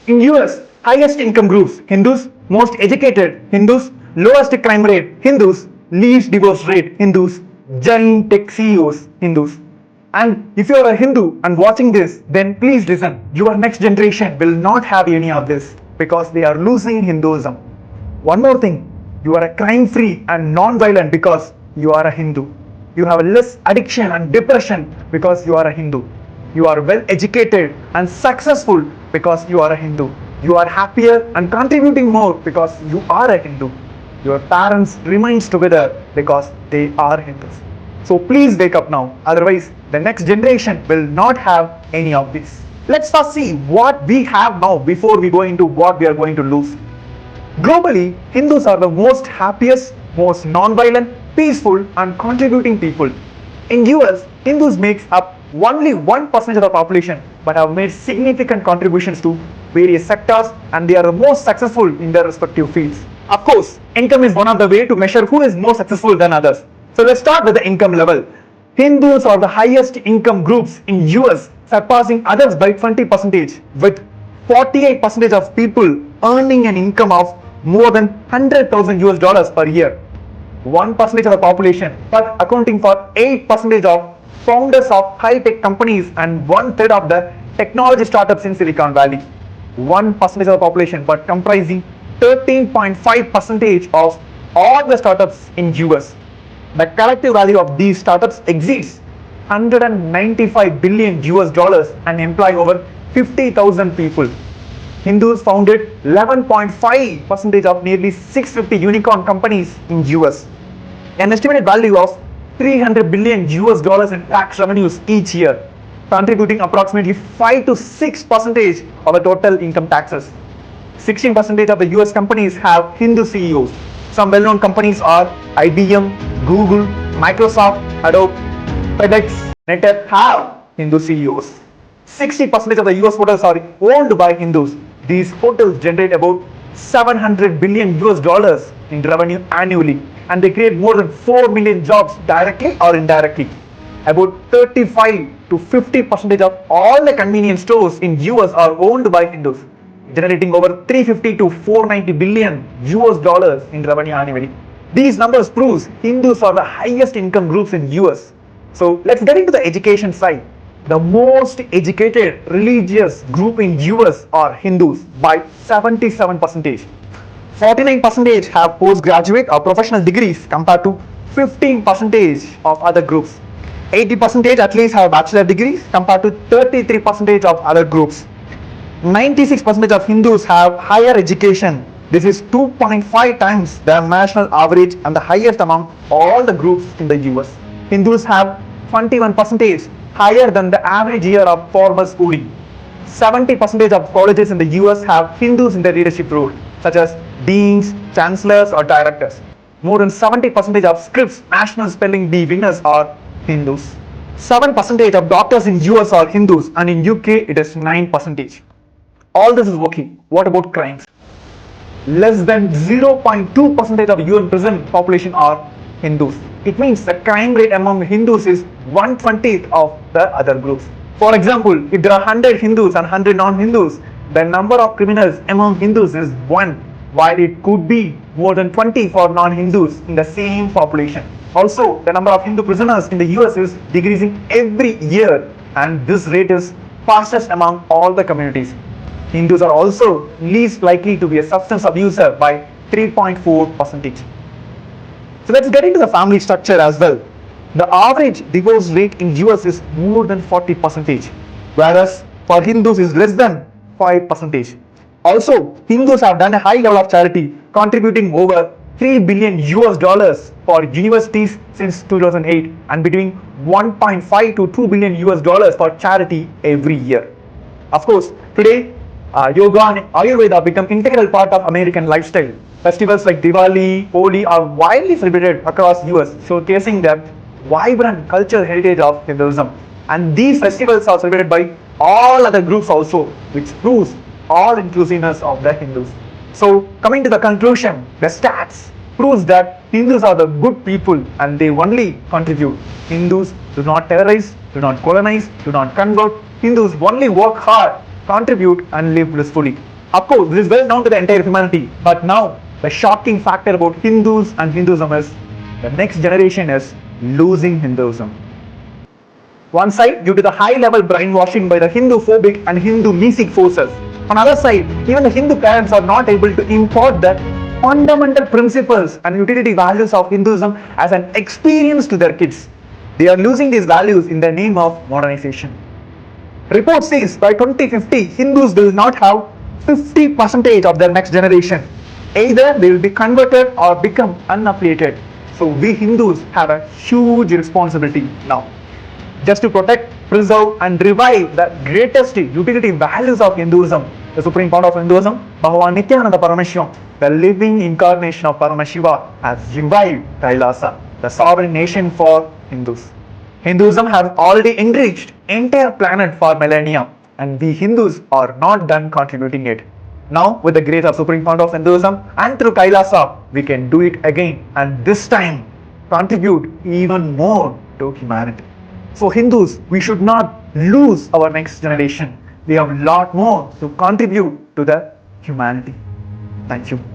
In US, highest income groups, Hindus, most educated, Hindus, lowest crime rate, Hindus, least divorce rate, Hindus, giant tech CEOs, Hindus. And if you are a Hindu and watching this, then please listen. Your next generation will not have any of this because they are losing Hinduism. One more thing, you are a crime free and non-violent because you are a Hindu. You have less addiction and depression because you are a Hindu. You are well educated and successful because you are a Hindu. You are happier and contributing more because you are a Hindu. Your parents remains together because they are Hindus. So please wake up now, otherwise the next generation will not have any of this. Let's first see what we have now before we go into what we are going to lose. Globally, Hindus are the most happiest, most non-violent, peaceful and contributing people. In US, Hindus makes up only 1% of the population but have made significant contributions to various sectors and they are the most successful in their respective fields. Of course, income is one of the ways to measure who is more successful than others. So let's start with the income level. Hindus are the highest income groups in US, surpassing others by 20%, with 48% of people earning an income of more than 100,000 US dollars per year. 1% of the population, but accounting for 8% of founders of high-tech companies and 1/3 of the technology startups in Silicon Valley. 1% of the population, but comprising 13.5% of all the startups in US. The collective value of these startups exceeds 195 billion US dollars and employ over 50,000 people. Hindus founded 11.5% of nearly 650 unicorn companies in US. An estimated value of 300 billion US dollars in tax revenues each year, contributing approximately 5 to 6% of the total income taxes. 16% of the US companies have Hindu CEOs. Some well-known companies are IBM, Google, Microsoft, Adobe, FedEx, NetApp have Hindu CEOs. 60% of the US hotels are owned by Hindus. These hotels generate about 700 billion US dollars in revenue annually and they create more than 4 million jobs directly or indirectly. About 35 to 50% of all the convenience stores in US are owned by Hindus, generating over 350 to 490 billion US dollars in revenue annually. These numbers proves Hindus are the highest income groups in US. So let's get into the education side. The most educated religious group in US are Hindus by 77%. 49% have postgraduate or professional degrees compared to 15% of other groups. 80% at least have bachelor degrees compared to 33% of other groups. 96% of Hindus have higher education. This is 2.5 times the national average and the highest among all the groups in the US. Hindus have 21% higher than the average year of formal schooling. 70% of colleges in the US have Hindus in the leadership role, such as deans, chancellors or directors. More than 70% of Scripps National Spelling Bee winners are Hindus. 7% of doctors in US are Hindus and in UK it is 9%. All this is working. What about crimes? Less than 0.2% of UN prison population are Hindus. It means the crime rate among Hindus is 1/20 of the other groups. For example, if there are 100 Hindus and 100 non-Hindus, the number of criminals among Hindus is 1, while it could be more than 20 for non-Hindus in the same population. Also, the number of Hindu prisoners in the US is decreasing every year and this rate is fastest among all the communities. Hindus are also least likely to be a substance abuser by 3.4%. So let's get into the family structure as well. The average divorce rate in US is more than 40%, whereas for Hindus is less than 5%. Also, Hindus have done a high level of charity, contributing over 3 billion US dollars for universities since 2008 and between 1.5 to 2 billion US dollars for charity every year. Of course, today yoga and Ayurveda become integral part of American lifestyle. Festivals like Diwali, Holi are widely celebrated across US, showcasing the vibrant cultural heritage of Hinduism. And these festivals are celebrated by all other groups also, which proves all inclusiveness of the Hindus. So coming to the conclusion, the stats proves that Hindus are the good people and they only contribute. Hindus do not terrorize, do not colonize, do not convert. Hindus only work hard, contribute and live blissfully. Of course, this is well known to the entire humanity, but now the shocking factor about Hindus and Hinduism is the next generation is losing Hinduism. One side, due to the high level brainwashing by the Hindu phobic and Hindu mesic forces. On the other side, even the Hindu parents are not able to impart the fundamental principles and utility values of Hinduism as an experience to their kids. They are losing these values in the name of modernization. Report says by 2050, Hindus will not have 50% of their next generation. Either they will be converted or become unaffiliated. So we Hindus have a huge responsibility now, just to protect, preserve and revive the greatest utility values of Hinduism. The supreme founder of Hinduism, Bhagavan Nithyananda Paramashivam, the living incarnation of Paramashiva, has revived KAILASA, the sovereign nation for Hindus. Hinduism has already enriched entire planet for millennia, and we Hindus are not done contributing it. Now, with the grace of supreme founder of Hinduism and through KAILASA, we can do it again, and this time contribute even more to humanity. So Hindus, we should not lose our next generation. We have a lot more to contribute to the humanity. Thank you.